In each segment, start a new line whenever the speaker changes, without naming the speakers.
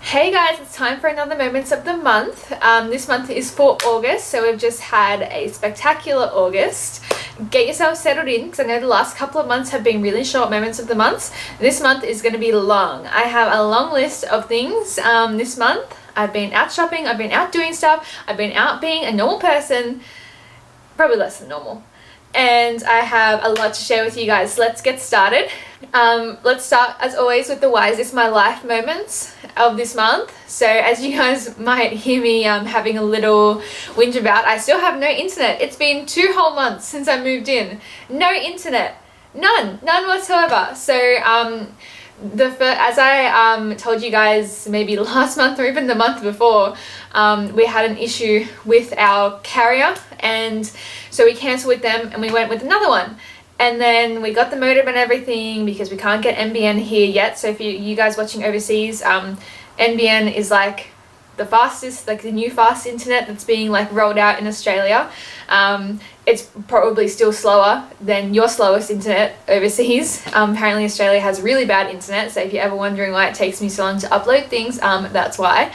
Hey guys, it's time for another Moments of the Month. This month is for August, so we've just had a spectacular August. Get yourself settled in because I know the last couple of months have been really short Moments of the Month. This month is going to be long. I have a long list of things this month. I've been out shopping, I've been out doing stuff, I've been out being a normal person, probably less than normal. And I have a lot to share with you guys. Let's get started. Let's start as always with the why is this my life moments of this month. So as you guys might hear me having a little whinge about, I still have no internet. It's been 2 whole months since I moved in. No internet. None whatsoever. So as I told you guys maybe last month or even the month before, we had an issue with our carrier, and so we cancelled with them and we went with another one. And then we got the modem and everything because we can't get NBN here yet. So if you guys watching overseas, NBN is like the fastest, like the new fast internet that's being like rolled out in Australia. It's probably still slower than your slowest internet overseas. Apparently Australia has really bad internet, so if you're ever wondering why it takes me so long to upload things, that's why.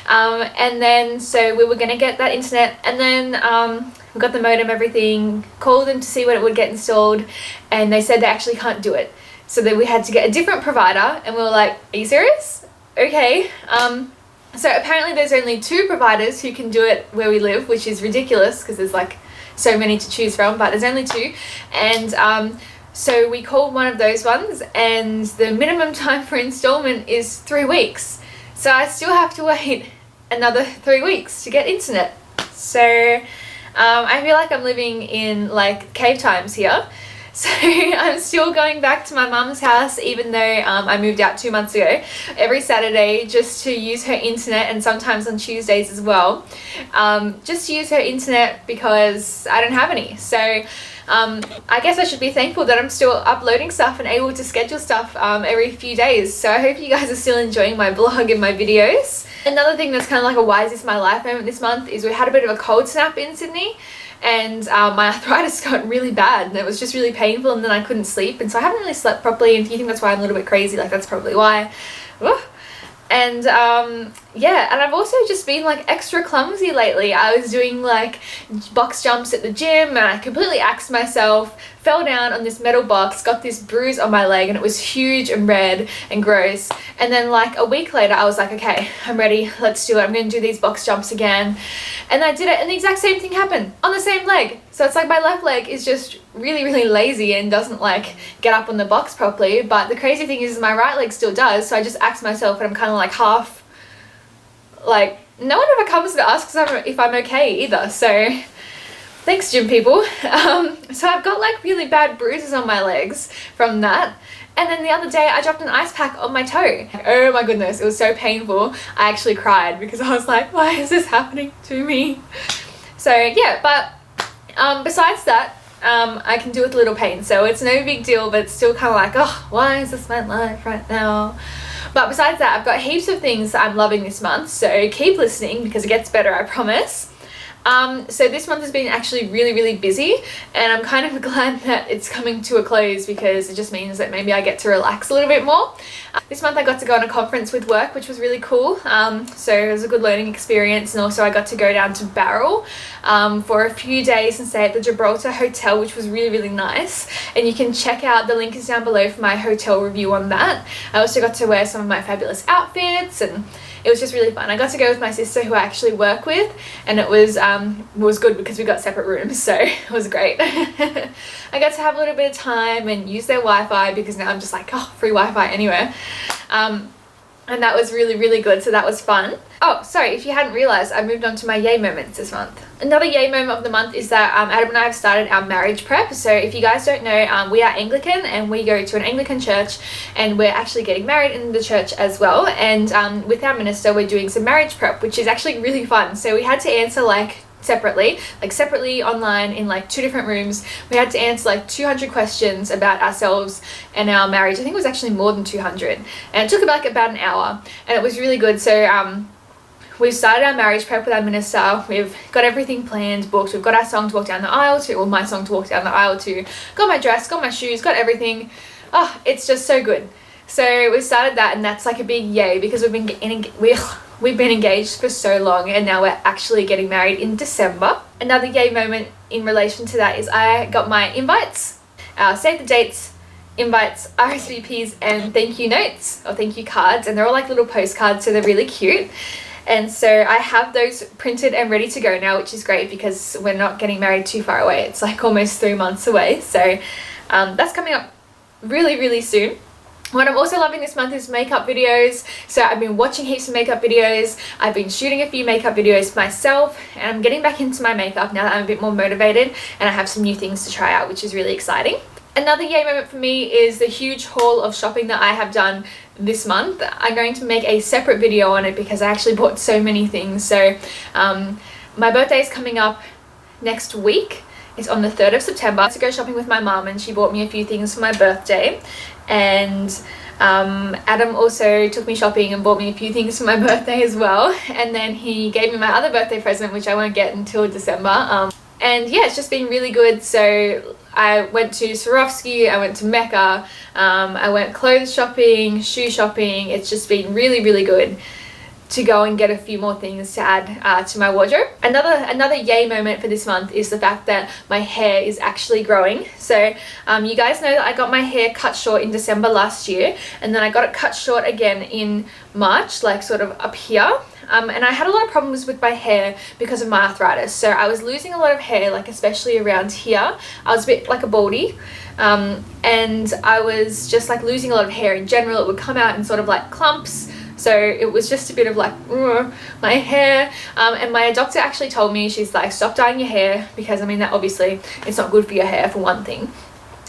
And then so we were gonna get that internet, and then we got the modem, everything, called them to see when it would get installed, and they said they actually can't do it. So then we had to get a different provider, and we were like, are you serious? Okay. So apparently there's only 2 providers who can do it where we live, which is ridiculous because there's like so many to choose from, but there's only 2. And so we called one of those ones, and the minimum time for installment is 3 weeks. So I still have to wait another 3 weeks to get internet. So I feel like I'm living in like cave times here. So I'm still going back to my mum's house, even though I moved out 2 months ago, every Saturday just to use her internet, and sometimes on Tuesdays as well, just to use her internet because I don't have any. So I guess I should be thankful that I'm still uploading stuff and able to schedule stuff every few days. So I hope you guys are still enjoying my blog and my videos. Another thing that's kind of like a why is this my life moment this month is we had a bit of a cold snap in Sydney, and my arthritis got really bad, and it was just really painful, and then I couldn't sleep, and so I haven't really slept properly. And if you think that's why I'm a little bit crazy, like that's probably why. And yeah, and I've also just been like extra clumsy lately. I was doing like box jumps at the gym, and I completely axed myself, fell down on this metal box, got this bruise on my leg, and it was huge and red and gross. And then like a week later I was like, okay, I'm ready, let's do it, I'm gonna do these box jumps again. And I did it, and the exact same thing happened on the same leg. So it's like my left leg is just really lazy and doesn't like get up on the box properly, but the crazy thing is my right leg still does. So I just axed myself, and I'm kind of like half, like no one ever comes to ask if I'm okay either. So thanks, gym people. So I've got like really bad bruises on my legs from that. And then the other day I dropped an ice pack on my toe. Oh my goodness, it was so painful. I actually cried because I was like, why is this happening to me? So yeah, but besides that, I can deal with a little pain, so it's no big deal, but it's still kind of like, oh, why is this my life right now? But besides that, I've got heaps of things that I'm loving this month, so keep listening because it gets better, I promise. So this month has been actually really busy, and I'm kind of glad that it's coming to a close because it just means that maybe I get to relax a little bit more. This month I got to go on a conference with work, which was really cool. So it was a good learning experience, and also I got to go down to Barrel for a few days and stay at the Gibraltar Hotel, which was really nice. And you can check out, the link is down below for my hotel review on that. I also got to wear some of my fabulous outfits, and it was just really fun. I got to go with my sister who I actually work with, and it was good because we got separate rooms, so it was great. I got to have a little bit of time and use their Wi-Fi because now I'm just like, oh, free Wi-Fi anywhere. And that was really good, so that was fun. Oh, sorry, if you hadn't realised, I moved on to my yay moments this month. Another yay moment of the month is that Adam and I have started our marriage prep. So if you guys don't know, we are Anglican, and we go to an Anglican church, and we're actually getting married in the church as well. And with our minister, we're doing some marriage prep, which is actually really fun. So we had to answer separately online in like 2 different rooms. We had to answer like 200 questions about ourselves and our marriage. I think it was actually more than 200, and it took about an hour, and it was really good. So we've started our marriage prep with our minister. We've got everything planned, booked. We've got our song to walk down the aisle to, or my song to walk down the aisle to. Got my dress, got my shoes, got everything. Oh, it's just so good. So we started that, and that's like a big yay because we've been engaged for so long, and now we're actually getting married in December. Another yay moment in relation to that is I got my invites, save the dates, invites, RSVPs, and thank you notes or thank you cards, and they're all like little postcards, so they're really cute. And so I have those printed and ready to go now, which is great because we're not getting married too far away. It's like almost 3 months away, so that's coming up really, really soon. What I'm also loving this month is makeup videos. So I've been watching heaps of makeup videos. I've been shooting a few makeup videos myself, and I'm getting back into my makeup now that I'm a bit more motivated and I have some new things to try out, which is really exciting. Another yay moment for me is the huge haul of shopping that I have done this month. I'm going to make a separate video on it because I actually bought so many things. So my birthday is coming up next week. It's on the 3rd of September. I had to go shopping with my mum, and she bought me a few things for my birthday. And Adam also took me shopping and bought me a few things for my birthday as well. And then he gave me my other birthday present, which I won't get until December. And yeah, it's just been really good. So I went to Swarovski, I went to Mecca, I went clothes shopping, shoe shopping. It's just been really, really good to go and get a few more things to add to my wardrobe. Another yay moment for this month is the fact that my hair is actually growing. So you guys know that I got my hair cut short in December last year, and then I got it cut short again in March, like sort of up here. And I had a lot of problems with my hair because of my arthritis. So I was losing a lot of hair, like especially around here. I was a bit like a baldy. And I was just like losing a lot of hair in general. It would come out in sort of like clumps. So it was just a bit of like my hair. And my doctor actually told me, she's like, stop dyeing your hair, because I mean that obviously it's not good for your hair for one thing.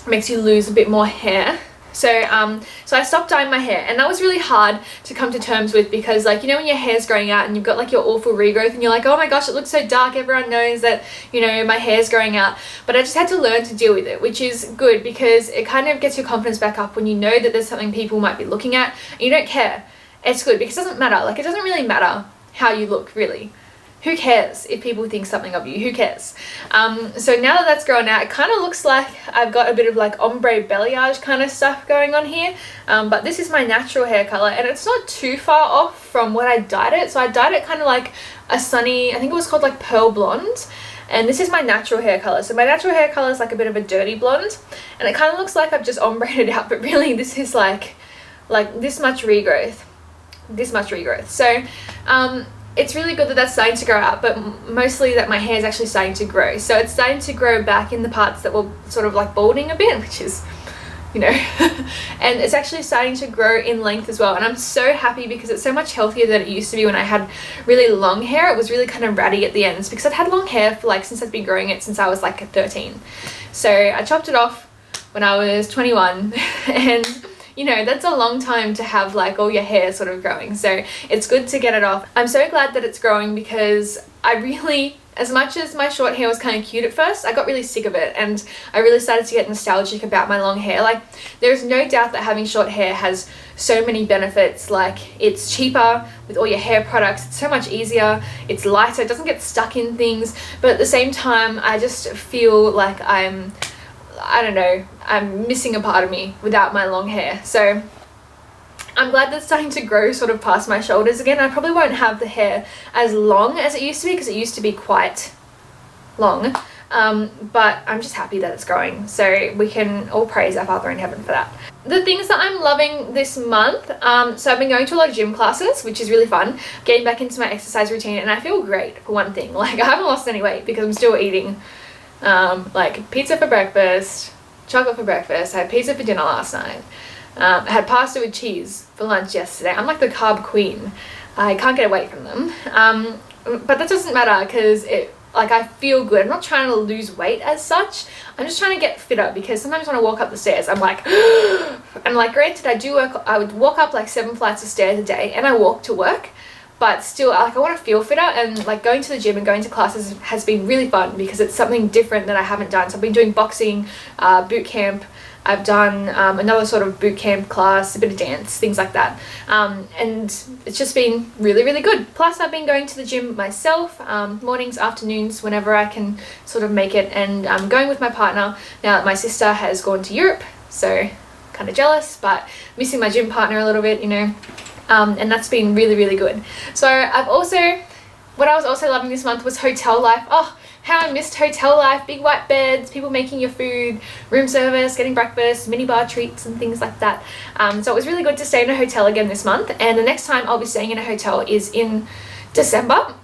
It makes you lose a bit more hair. So I stopped dyeing my hair, and that was really hard to come to terms with because, like, you know, when your hair's growing out and you've got like your awful regrowth and you're like, oh my gosh, it looks so dark, everyone knows that, you know, my hair's growing out. But I just had to learn to deal with it, which is good because it kind of gets your confidence back up when you know that there's something people might be looking at and you don't care. It's good because it doesn't matter. Like, it doesn't really matter how you look, really. Who cares if people think something of you? Who cares? So now that that's grown out, it kind of looks like I've got a bit of like ombre balayage kind of stuff going on here. But this is my natural hair color, and it's not too far off from what I dyed it. So I dyed it kind of like a sunny, I think it was called like pearl blonde. And this is my natural hair color. So my natural hair color is like a bit of a dirty blonde, and it kind of looks like I've just ombreed it out, but really this is like this much regrowth. This much regrowth. So it's really good that that's starting to grow out, but mostly that my hair is actually starting to grow. So it's starting to grow back in the parts that were sort of like balding a bit, which is, you know, and it's actually starting to grow in length as well. And I'm so happy because it's so much healthier than it used to be when I had really long hair. It was really kind of ratty at the ends because I've had long hair for like since I've been growing it since I was like 13. So I chopped it off when I was 21 and you know, that's a long time to have like all your hair sort of growing. So it's good to get it off. I'm so glad that it's growing because I really, as much as my short hair was kind of cute at first, I got really sick of it, and I really started to get nostalgic about my long hair. Like, there's no doubt that having short hair has so many benefits. Like, it's cheaper with all your hair products, it's so much easier, it's lighter, it doesn't get stuck in things, but at the same time I just feel like I don't know, I'm missing a part of me without my long hair. So I'm glad that's starting to grow sort of past my shoulders again. I probably won't have the hair as long as it used to be because it used to be quite long, but I'm just happy that it's growing. So we can all praise our Father in heaven for that. The things that I'm loving this month, so I've been going to a lot of gym classes, which is really fun, getting back into my exercise routine, and I feel great for one thing. Like, I haven't lost any weight because I'm still eating like pizza for breakfast, chocolate for breakfast. I had pizza for dinner last night. I had pasta with cheese for lunch yesterday. I'm like the carb queen. I can't get away from them. But that doesn't matter because I feel good. I'm not trying to lose weight as such. I'm just trying to get fitter because sometimes when I walk up the stairs, I'm like, and like, granted, I would walk up like 7 flights of stairs a day and I walk to work. But still, like, I want to feel fitter, and like going to the gym and going to classes has been really fun because it's something different that I haven't done. So I've been doing boxing, boot camp. I've done another sort of boot camp class, a bit of dance, things like that. And it's just been really, really good. Plus, I've been going to the gym myself, mornings, afternoons, whenever I can sort of make it. And I'm going with my partner now that my sister has gone to Europe. So kind of jealous, but missing my gym partner a little bit, you know, and that's been really, really good. So what I was also loving this month was hotel life. Oh, how I missed hotel life, big white beds, people making your food, room service, getting breakfast, minibar treats and things like that. So it was really good to stay in a hotel again this month, and the next time I'll be staying in a hotel is in December.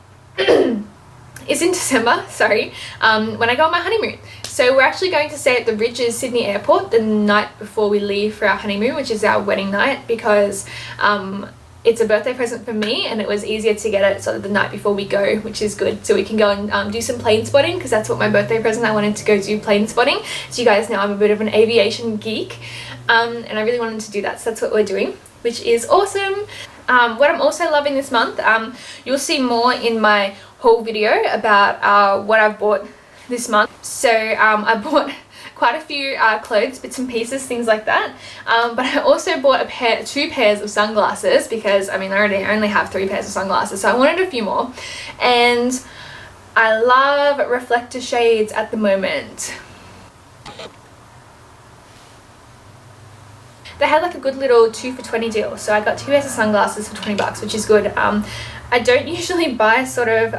Sorry, when I go on my honeymoon. So we're actually going to stay at the Ridges Sydney Airport the night before we leave for our honeymoon, which is our wedding night, because it's a birthday present for me, and it was easier to get it sort of the night before we go, which is good. So we can go and do some plane spotting, because that's what my birthday present, I wanted to go do plane spotting. So you guys know I'm a bit of an aviation geek, and I really wanted to do that. So that's what we're doing, which is awesome. What I'm also loving this month, you'll see more in my haul video about what I've bought this month. So I bought quite a few clothes, bits and pieces, things like that, but I also bought two pairs of sunglasses, because I mean I only have 3 pairs of sunglasses, so I wanted a few more. And I love reflector shades at the moment. They had like a good little 2 for $20 deal, so I got 2 pairs of sunglasses for $20, which is good. I don't usually buy sort of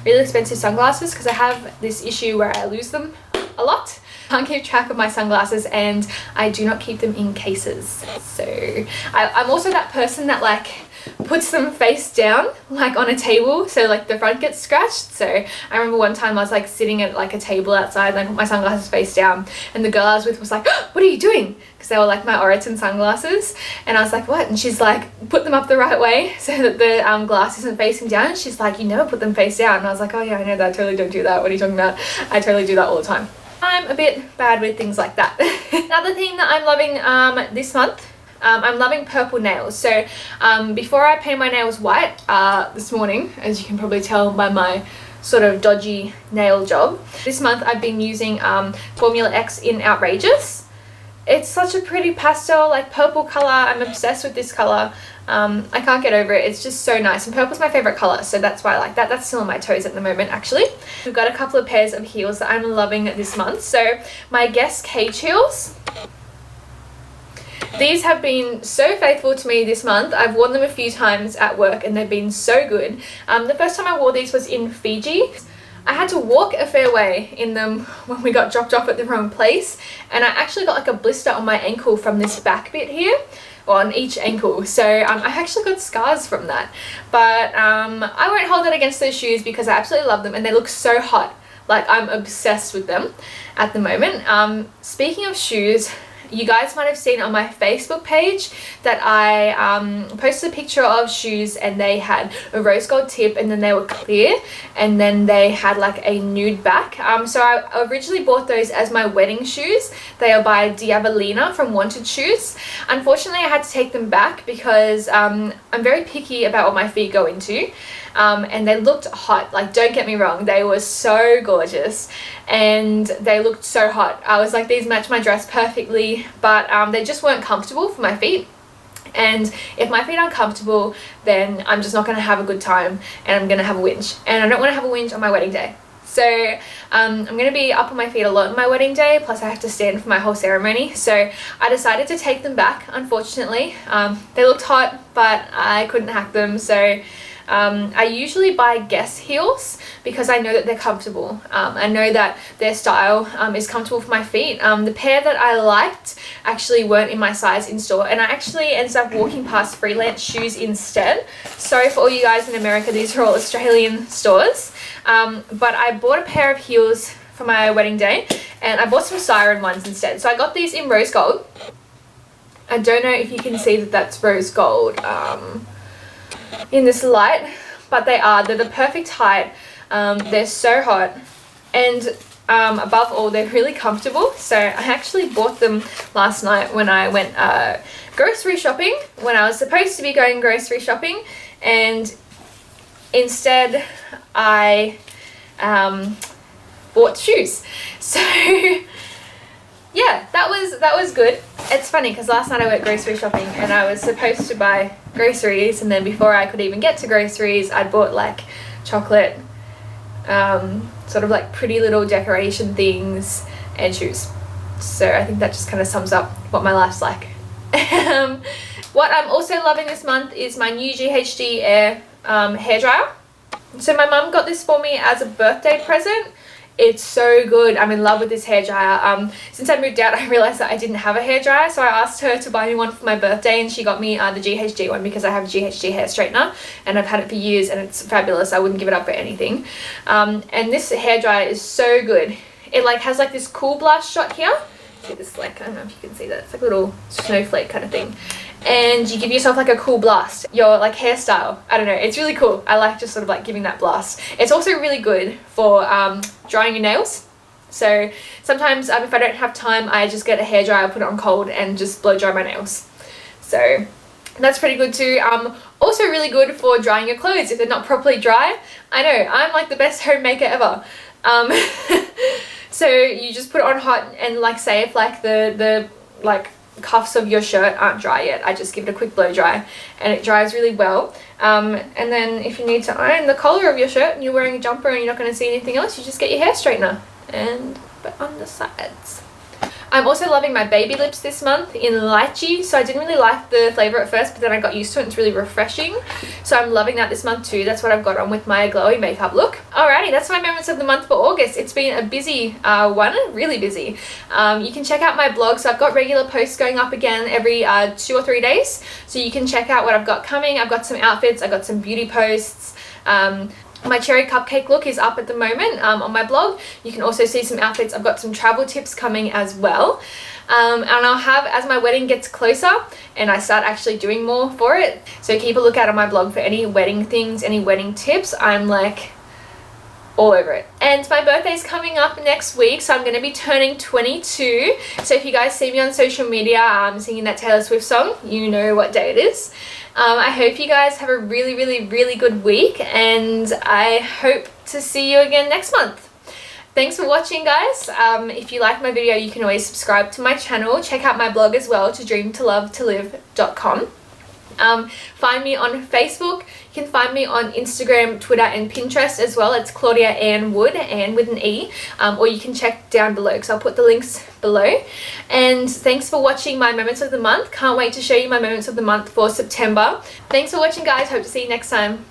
really expensive sunglasses, because I have this issue where I lose them a lot. I can't keep track of my sunglasses, and I do not keep them in cases. So I'm also that person that like puts them face down, like on a table, so like the front gets scratched. So I remember one time I was like sitting at like a table outside, and I put my sunglasses face down, and the girl I was with was like, oh, what are you doing? Because they were like my Oriton sunglasses, and I was like, what? And she's like, put them up the right way so that the glass isn't facing down. And she's like, you never put them face down. And I was like, oh yeah, I know that, I totally don't do that. What are you talking about? I totally do that all the time. I'm a bit bad with things like that. Another thing that I'm loving this month, I'm loving purple nails. So before I paint my nails white this morning, as you can probably tell by my sort of dodgy nail job, this month I've been using Formula X in Outrageous. It's such a pretty pastel, like purple color. I'm obsessed with this color. I can't get over it. It's just so nice, and purple's my favorite color, so that's why I like that. That's still on my toes at the moment, actually. We've got a couple of pairs of heels that I'm loving this month. So my Guess Cage heels, these have been so faithful to me this month. I've worn them a few times at work, and they've been so good. The first time I wore these was in Fiji. I had to walk a fair way in them when we got dropped off at the wrong place, and I actually got like a blister on my ankle from this back bit here, or on each ankle. So I actually got scars from that, but I won't hold that against those shoes, because I absolutely love them, and they look so hot. Like, I'm obsessed with them at the moment. Speaking of shoes, you guys might have seen on my Facebook page that I posted a picture of shoes, and they had a rose gold tip, and then they were clear, and then they had like a nude back. So I originally bought those as my wedding shoes. They are by Diabolina from Wanted Shoes. Unfortunately, I had to take them back, because I'm very picky about what my feet go into. And they looked hot, like, don't get me wrong, they were so gorgeous and they looked so hot. I was like, these match my dress perfectly, but they just weren't comfortable for my feet. And if my feet aren't comfortable, then I'm just not going to have a good time, and I'm going to have a whinge, and I don't want to have a whinge on my wedding day. So I'm going to be up on my feet a lot on my wedding day, plus I have to stand for my whole ceremony. So I decided to take them back, unfortunately. They looked hot, but I couldn't hack them. So I usually buy Guess heels, because I know that they're comfortable. I know that their style is comfortable for my feet. The pair that I liked actually weren't in my size in store, and I actually ended up walking past Freelance Shoes instead. Sorry for all you guys in America, these are all Australian stores. But I bought a pair of heels for my wedding day, and I bought some siren ones instead. So I got these in rose gold. I don't know if you can see that that's rose gold in this light, but they're the perfect height. They're so hot, and above all, they're really comfortable. So I actually bought them last night when I went grocery shopping, when I was supposed to be going grocery shopping, and instead I bought shoes. So yeah, that was good. It's funny, because last night I went grocery shopping, and I was supposed to buy groceries, and then before I could even get to groceries, I'd bought like chocolate, sort of like pretty little decoration things, and shoes. So I think that just kind of sums up what my life's like. What I'm also loving this month is my new GHD Air hairdryer. So my mum got this for me as a birthday present. It's so good. I'm in love with this hairdryer. Since I moved out, I realized that I didn't have a hairdryer, so I asked her to buy me one for my birthday, and she got me the GHD one because I have a GHD hair straightener and I've had it for years and it's fabulous. I wouldn't give it up for anything. And this hairdryer is so good. It like has like this cool blast shot here. See this, like, I don't know if you can see that. It's like a little snowflake kind of thing. And you give yourself like a cool blast, your like hairstyle. I don't know, it's really cool. I like just sort of like giving that blast. It's also really good for drying your nails. So sometimes if I don't have time, I just get a hairdryer, put it on cold and just blow dry my nails. So that's pretty good too. Also really good for drying your clothes if they're not properly dry. I know, I'm like the best homemaker ever. So you just put it on hot, and like say if like the like cuffs of your shirt aren't dry yet, I just give it a quick blow dry and it dries really well. And then if you need to iron the collar of your shirt and you're wearing a jumper and you're not going to see anything else, you just get your hair straightener and put on the sides. I'm also loving my baby lips this month in lychee. So I didn't really like the flavour at first, but then I got used to it. It's really refreshing. So I'm loving that this month too. That's what I've got on with my glowy makeup look. Alrighty, that's my moments of the month for August. It's been a busy one, really busy. You can check out my blog. So I've got regular posts going up again every 2 or 3 days. So you can check out what I've got coming. I've got some outfits. I've got some beauty posts. My cherry cupcake look is up at the moment on my blog. You can also see some outfits. I've got some travel tips coming as well. And I'll have, as my wedding gets closer and I start actually doing more for it. So keep a lookout on my blog for any wedding things, any wedding tips. I'm like all over it. And my birthday's coming up next week, so I'm going to be turning 22. So if you guys see me on social media singing that Taylor Swift song, you know what day it is. I hope you guys have a really, really, really good week, and I hope to see you again next month. Thanks for watching, guys. If you like my video, you can always subscribe to my channel. Check out my blog as well, todreamtolovetoLive.com. Find me on Facebook. You can find me on Instagram, Twitter and Pinterest as well. It's Claudia Ann Wood, Ann with an E. Or you can check down below because I'll put the links below. And thanks for watching my moments of the month. Can't wait to show you my moments of the month for September. Thanks for watching, guys. Hope to see you next time.